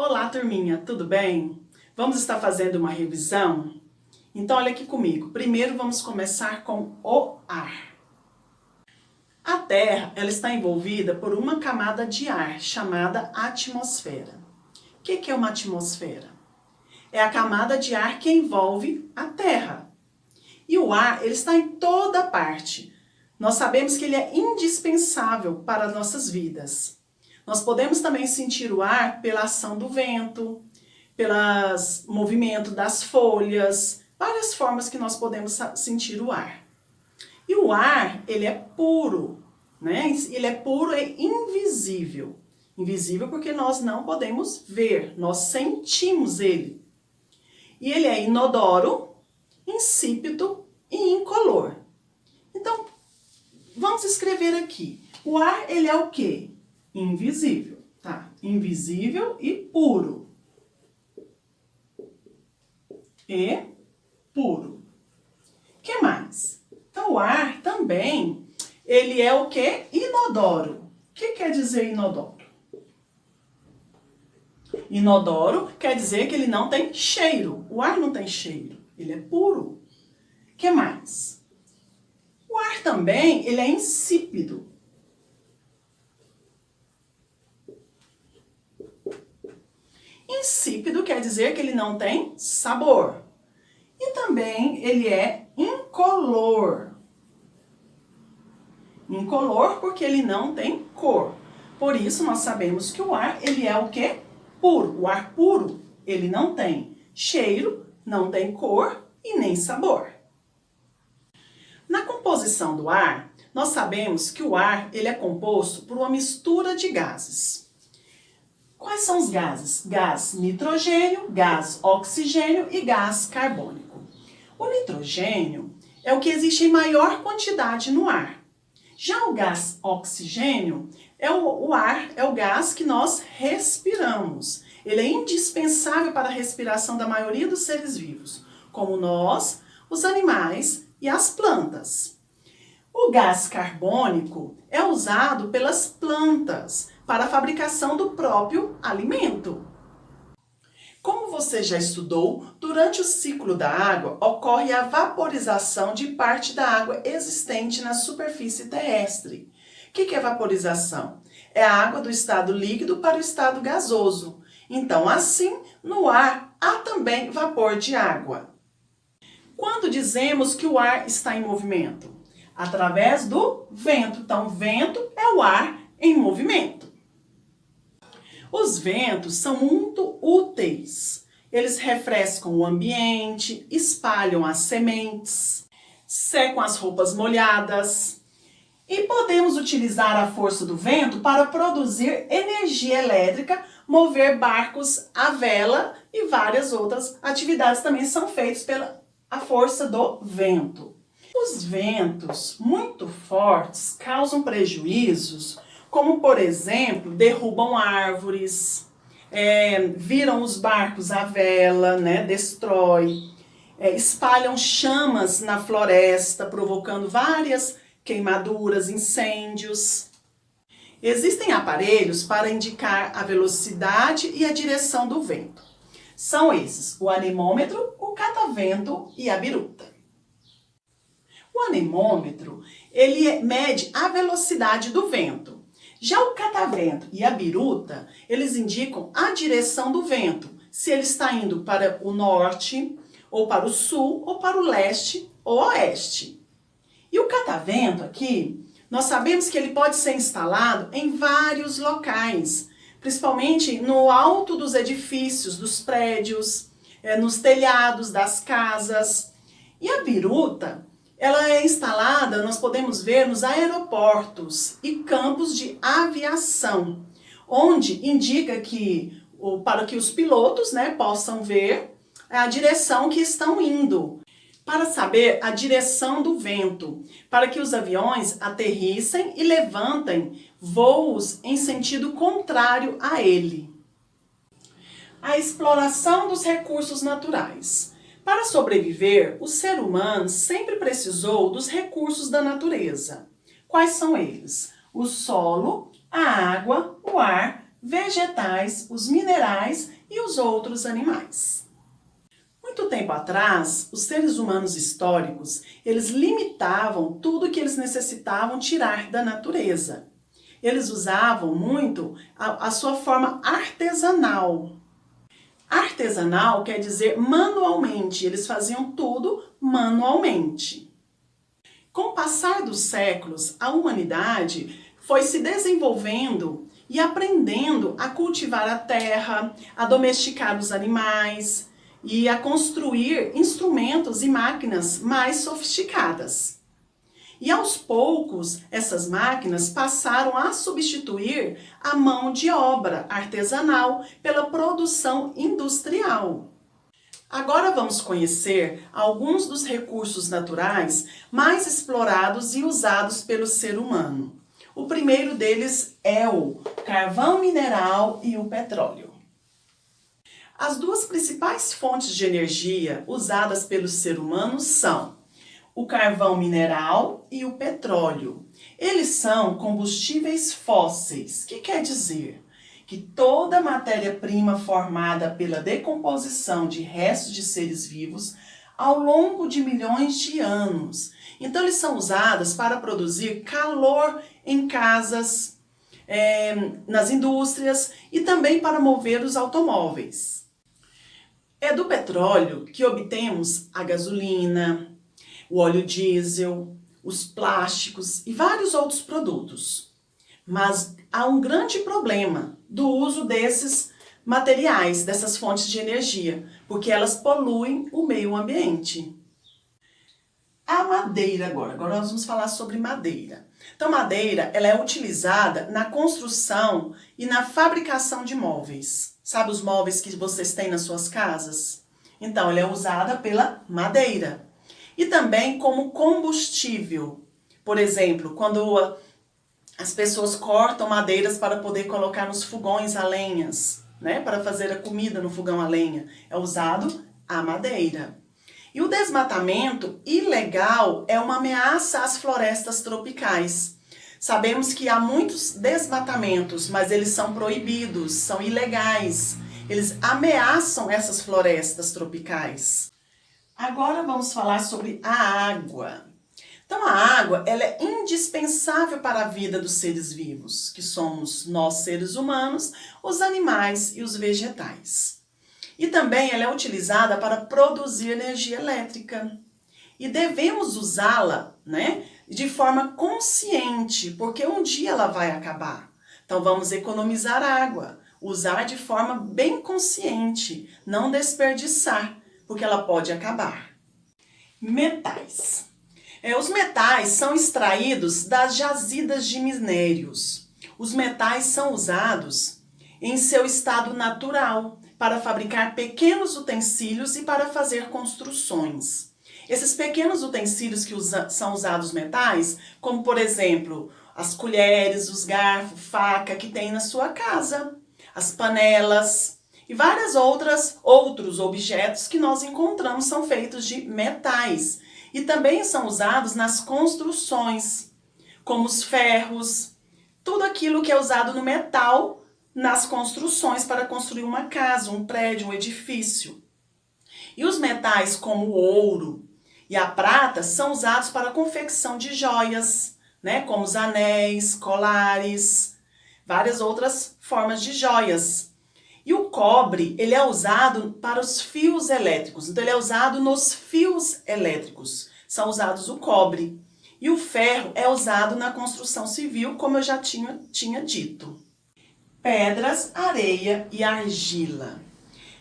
Olá, turminha, tudo bem? Vamos estar fazendo uma revisão? Então, olha aqui comigo. Primeiro, vamos começar com o ar. A Terra, ela está envolvida por uma camada de ar chamada atmosfera. O que é uma atmosfera? É a camada de ar que envolve a Terra. E o ar, ele está em toda parte. Nós sabemos que ele é indispensável para as nossas vidas. Nós podemos também sentir o ar pela ação do vento, pelo movimento das folhas, várias formas que nós podemos sentir o ar. E o ar, ele é puro, né? Ele é puro e invisível. Invisível porque nós não podemos ver, nós sentimos ele. E ele é inodoro, insípido e incolor. Então, vamos escrever aqui. O ar, ele é o quê? Invisível, tá? Invisível e puro. E puro. O que mais? Então, o ar também, ele é o quê? Inodoro. O que quer dizer inodoro? Inodoro quer dizer que ele não tem cheiro. O ar não tem cheiro, ele é puro. O que mais? O ar também, ele é insípido. Insípido quer dizer que ele não tem sabor. E também ele é incolor. Incolor porque ele não tem cor. Por isso nós sabemos que o ar, ele é o quê? Puro. O ar puro, ele não tem cheiro, não tem cor e nem sabor. Na composição do ar, nós sabemos que o ar, ele é composto por uma mistura de gases. Quais são os gases? Gás nitrogênio, gás oxigênio e gás carbônico. O nitrogênio é o que existe em maior quantidade no ar. Já o gás oxigênio é o gás que nós respiramos. Ele é indispensável para a respiração da maioria dos seres vivos, como nós, os animais e as plantas. O gás carbônico é usado pelas plantas para a fabricação do próprio alimento. Como você já estudou, durante o ciclo da água ocorre a vaporização de parte da água existente na superfície terrestre. O que é vaporização? É a água do estado líquido para o estado gasoso. Então, assim, no ar há também vapor de água. Quando dizemos que o ar está em movimento? Através do vento. Então, vento é o ar em movimento. Os ventos são muito úteis. Eles refrescam o ambiente, espalham as sementes, secam as roupas molhadas. E podemos utilizar a força do vento para produzir energia elétrica, mover barcos à vela e várias outras atividades também são feitas pela força do vento. Os ventos muito fortes causam prejuízos, como, por exemplo, derrubam árvores, viram os barcos à vela, né, destrói, espalham chamas na floresta, provocando várias queimaduras, incêndios. Existem aparelhos para indicar a velocidade e a direção do vento. São esses: o anemômetro, o catavento e a biruta. O anemômetro, ele mede a velocidade do vento. Já o catavento e a biruta, eles indicam a direção do vento, se ele está indo para o norte, ou para o sul, ou para o leste ou oeste. E o catavento aqui, nós sabemos que ele pode ser instalado em vários locais, principalmente no alto dos edifícios, dos prédios, nos telhados das casas. E a biruta, ela é instalada, nós podemos ver, nos aeroportos e campos de aviação, onde indica que, para que os pilotos, né, possam ver a direção que estão indo, para saber a direção do vento, para que os aviões aterrissem e levantem voos em sentido contrário a ele. A exploração dos recursos naturais. Para sobreviver, o ser humano sempre precisou dos recursos da natureza. Quais são eles? O solo, a água, o ar vegetais, os minerais e os outros animais. Muito tempo atrás, os seres humanos históricos, eles limitavam tudo que eles necessitavam tirar da natureza. Eles usavam muito a sua forma artesanal. Artesanal quer dizer manualmente, eles faziam tudo manualmente. Com o passar dos séculos, a humanidade foi se desenvolvendo e aprendendo a cultivar a terra, a domesticar os animais e a construir instrumentos e máquinas mais sofisticadas. E aos poucos, essas máquinas passaram a substituir a mão de obra artesanal pela produção industrial. Agora vamos conhecer alguns dos recursos naturais mais explorados e usados pelo ser humano. O primeiro deles é o carvão mineral e o petróleo. As duas principais fontes de energia usadas pelo ser humano são o carvão mineral e o petróleo. Eles são combustíveis fósseis, que quer dizer que toda matéria-prima formada pela decomposição de restos de seres vivos ao longo de milhões de anos. Então, eles são usados para produzir calor em casas, nas indústrias e também para mover os automóveis. É do petróleo que obtemos a gasolina, o óleo diesel, os plásticos e vários outros produtos. Mas há um grande problema do uso desses materiais, dessas fontes de energia, porque elas poluem o meio ambiente. A madeira agora nós vamos falar sobre madeira. Então, madeira, ela é utilizada na construção e na fabricação de móveis. Sabe os móveis que vocês têm nas suas casas? Então, ela é usada pela madeira. E também como combustível. Por exemplo, quando as pessoas cortam madeiras para poder colocar nos fogões a lenhas, né? Para fazer a comida no fogão a lenha, é usado a madeira. E o desmatamento ilegal é uma ameaça às florestas tropicais. Sabemos que há muitos desmatamentos, mas eles são proibidos, são ilegais. Eles ameaçam essas florestas tropicais. Agora vamos falar sobre a água. Então, a água, ela é indispensável para a vida dos seres vivos, que somos nós, seres humanos, os animais e os vegetais. E também ela é utilizada para produzir energia elétrica. E devemos usá-la, né, de forma consciente, porque um dia ela vai acabar. Então, vamos economizar água, usar de forma bem consciente, não desperdiçar, porque ela pode acabar. Metais. Os metais são extraídos das jazidas de minérios. Os metais são usados em seu estado natural para fabricar pequenos utensílios e para fazer construções. Esses pequenos utensílios que são usados metais, como por exemplo, as colheres, os garfos, faca que tem na sua casa, as panelas e vários outros objetos que nós encontramos são feitos de metais. E também são usados nas construções, como os ferros, tudo aquilo que é usado no metal nas construções para construir uma casa, um prédio, um edifício. E os metais como o ouro e a prata são usados para a confecção de joias, né, como os anéis, colares, várias outras formas de joias. E o cobre, ele é usado para os fios elétricos. Então, ele é usado nos fios elétricos. São usados o cobre. E o ferro é usado na construção civil, como eu já tinha dito. Pedras, areia e argila.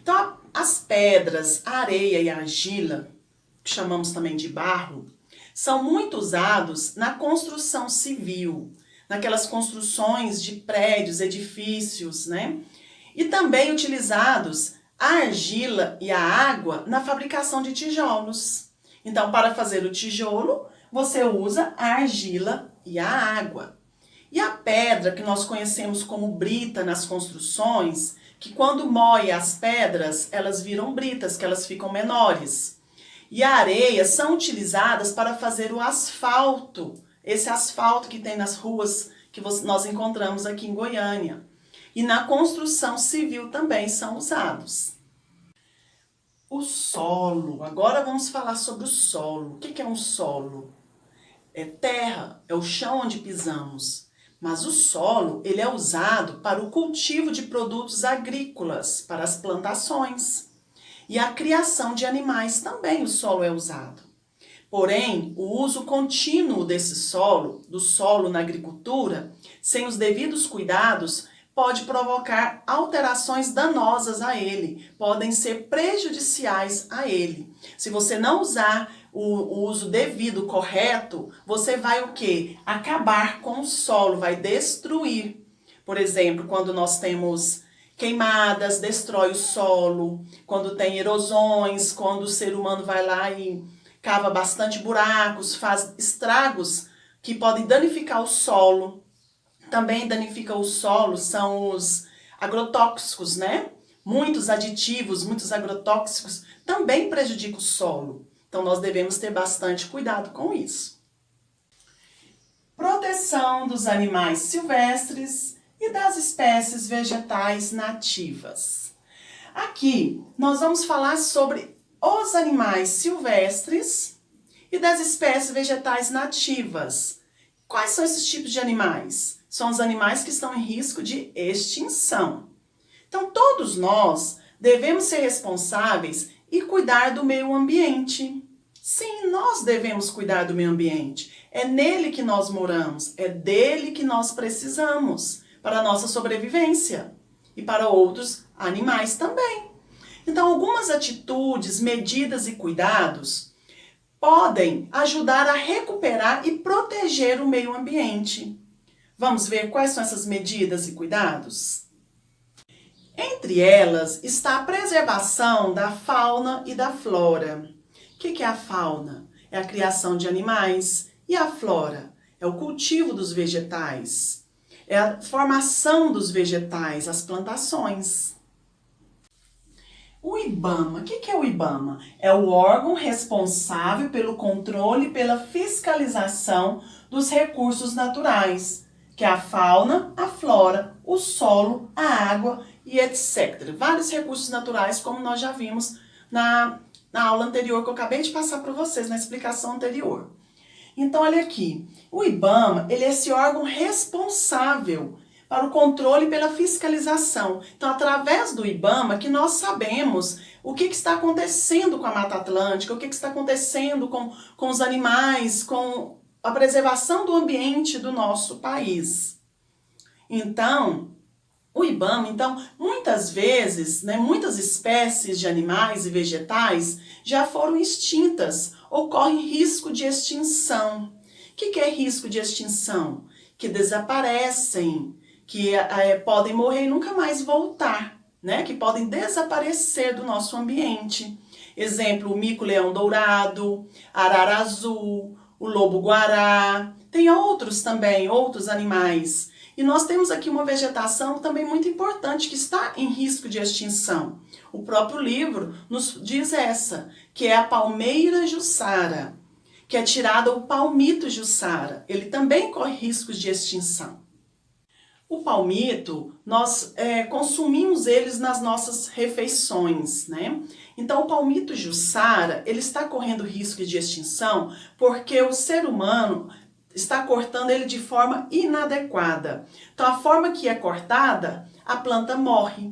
Então, as pedras, a areia e a argila, que chamamos também de barro, são muito usados na construção civil, naquelas construções de prédios, edifícios, né? E também utilizados a argila e a água na fabricação de tijolos. Então, para fazer o tijolo, você usa a argila e a água. E a pedra, que nós conhecemos como brita nas construções, que quando moe as pedras, elas viram britas, que elas ficam menores. E a areia são utilizadas para fazer o asfalto, esse asfalto que tem nas ruas que nós encontramos aqui em Goiânia. e na construção civil também são usados. O solo, agora vamos falar sobre o solo. O que é um solo? É terra, é o chão onde pisamos. Mas o solo, ele é usado para o cultivo de produtos agrícolas, para as plantações. E a criação de animais também o solo é usado. Porém, o uso contínuo desse solo, do solo na agricultura, sem os devidos cuidados, pode provocar alterações danosas a ele, podem ser prejudiciais a ele. Se você não usar o uso devido, correto, você vai o quê? Acabar com o solo, vai destruir. Por exemplo, quando nós temos queimadas, destrói o solo, quando tem erosões, quando o ser humano vai lá e cava bastante buracos, faz estragos que podem danificar o solo. Também danifica o solo são os agrotóxicos, né? Muitos aditivos, muitos agrotóxicos também prejudicam o solo. Então nós devemos ter bastante cuidado com isso. Proteção dos animais silvestres e das espécies vegetais nativas. Aqui nós vamos falar sobre os animais silvestres e das espécies vegetais nativas. Quais são esses tipos de animais? São os animais que estão em risco de extinção. Então, todos nós devemos ser responsáveis e cuidar do meio ambiente. Sim, nós devemos cuidar do meio ambiente. É nele que nós moramos, é dele que nós precisamos para a nossa sobrevivência e para outros animais também. Então, algumas atitudes, medidas e cuidados podem ajudar a recuperar e proteger o meio ambiente. Vamos ver quais são essas medidas e cuidados? Entre elas está a preservação da fauna e da flora. O que é a fauna? É a criação de animais. E a flora? É o cultivo dos vegetais. É a formação dos vegetais, as plantações. O IBAMA, o que é o IBAMA? É o órgão responsável pelo controle e pela fiscalização dos recursos naturais, que é a fauna, a flora, o solo, a água e etc. Vários recursos naturais, como nós já vimos na aula anterior, que eu acabei de passar para vocês, na explicação anterior. Então, olha aqui, o IBAMA, ele é esse órgão responsável para o controle e pela fiscalização. Então, através do IBAMA, que nós sabemos o que está acontecendo com a Mata Atlântica, o que está acontecendo com os animais, com a preservação do ambiente do nosso país. Então, o IBAMA, muitas vezes, muitas espécies de animais e vegetais já foram extintas, ocorre risco de extinção. O que é risco de extinção? Que desaparecem, que podem morrer e nunca mais voltar, que podem desaparecer do nosso ambiente. Exemplo, o mico-leão dourado, a arara azul, o lobo-guará, tem outros também, outros animais. E nós temos aqui uma vegetação também muito importante que está em risco de extinção. O próprio livro nos diz que é a palmeira jussara, que é tirada o palmito jussara. Ele também corre riscos de extinção. O palmito, nós consumimos eles nas nossas refeições, Então, o palmito jussara, ele está correndo risco de extinção porque o ser humano está cortando ele de forma inadequada. Então, a forma que é cortada, a planta morre.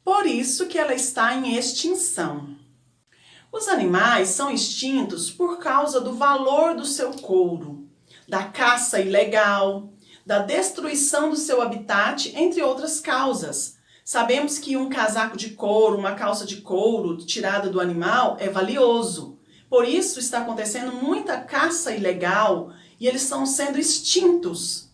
Por isso que ela está em extinção. Os animais são extintos por causa do valor do seu couro, da caça ilegal, da destruição do seu habitat, entre outras causas. Sabemos que um casaco de couro, uma calça de couro tirada do animal é valioso. Por isso está acontecendo muita caça ilegal e eles estão sendo extintos.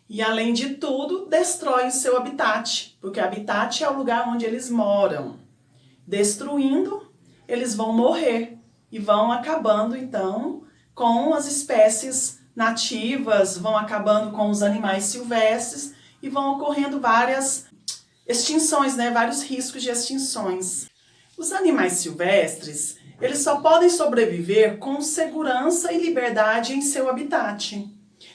E além de tudo, destrói o seu habitat, porque o habitat é o lugar onde eles moram. Destruindo, eles vão morrer e vão acabando então com as espécies nativas, vão acabando com os animais silvestres e vão ocorrendo várias extinções, vários riscos de extinções. Os animais silvestres, eles só podem sobreviver com segurança e liberdade em seu habitat.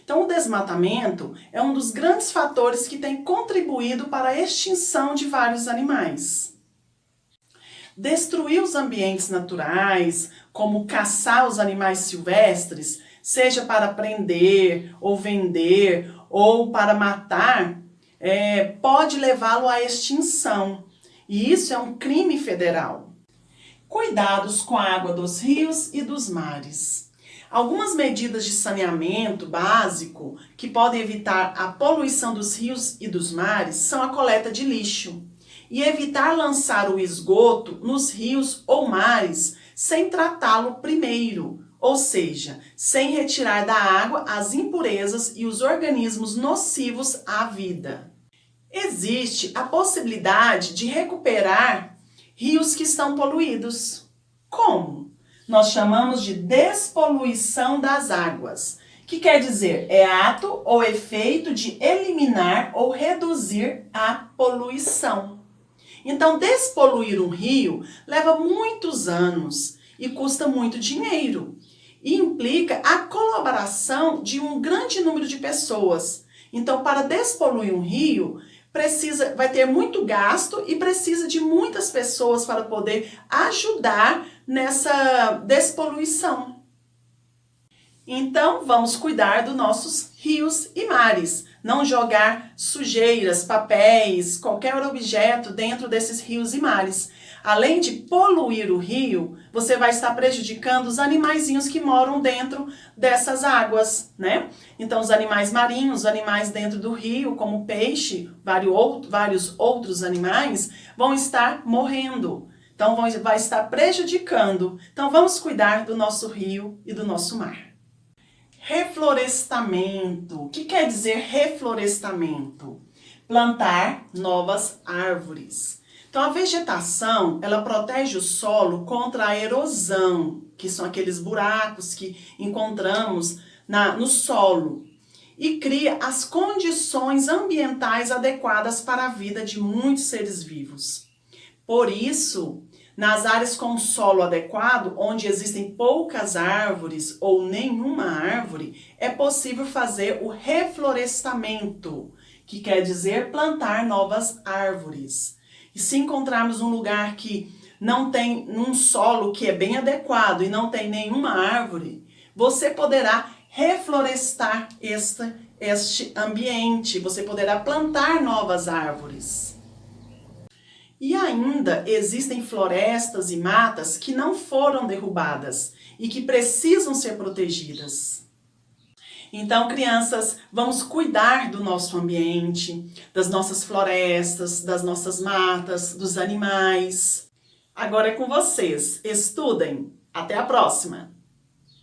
Então, o desmatamento é um dos grandes fatores que tem contribuído para a extinção de vários animais. Destruir os ambientes naturais, como caçar os animais silvestres, seja para prender ou vender ou para matar, pode levá-lo à extinção. E isso é um crime federal. Cuidados com a água dos rios e dos mares. Algumas medidas de saneamento básico que podem evitar a poluição dos rios e dos mares são a coleta de lixo e evitar lançar o esgoto nos rios ou mares sem tratá-lo primeiro, ou seja, sem retirar da água as impurezas e os organismos nocivos à vida. Existe a possibilidade de recuperar rios que estão poluídos. Como? Nós chamamos de despoluição das águas, que quer dizer é ato ou efeito de eliminar ou reduzir a poluição. Então, despoluir um rio leva muitos anos e custa muito dinheiro e implica a colaboração de um grande número de pessoas. Então, para despoluir um rio, vai ter muito gasto e precisa de muitas pessoas para poder ajudar nessa despoluição. Então, vamos cuidar dos nossos rios e mares. Não jogar sujeiras, papéis, qualquer objeto dentro desses rios e mares. Além de poluir o rio, você vai estar prejudicando os animaizinhos que moram dentro dessas águas, né? Então, os animais marinhos, os animais dentro do rio, como peixe, vários outros animais, vão estar morrendo. Então, vai estar prejudicando. Então, vamos cuidar do nosso rio e do nosso mar. Reflorestamento. O que quer dizer reflorestamento? Plantar novas árvores. Então, a vegetação, ela protege o solo contra a erosão, que são aqueles buracos que encontramos no solo, e cria as condições ambientais adequadas para a vida de muitos seres vivos. Por isso, nas áreas com solo adequado, onde existem poucas árvores ou nenhuma árvore, é possível fazer o reflorestamento, que quer dizer plantar novas árvores. E se encontrarmos um lugar que não tem um solo que é bem adequado e não tem nenhuma árvore, você poderá reflorestar este ambiente, você poderá plantar novas árvores. E ainda existem florestas e matas que não foram derrubadas e que precisam ser protegidas. Então, crianças, vamos cuidar do nosso ambiente, das nossas florestas, das nossas matas, dos animais. Agora é com vocês. Estudem. Até a próxima!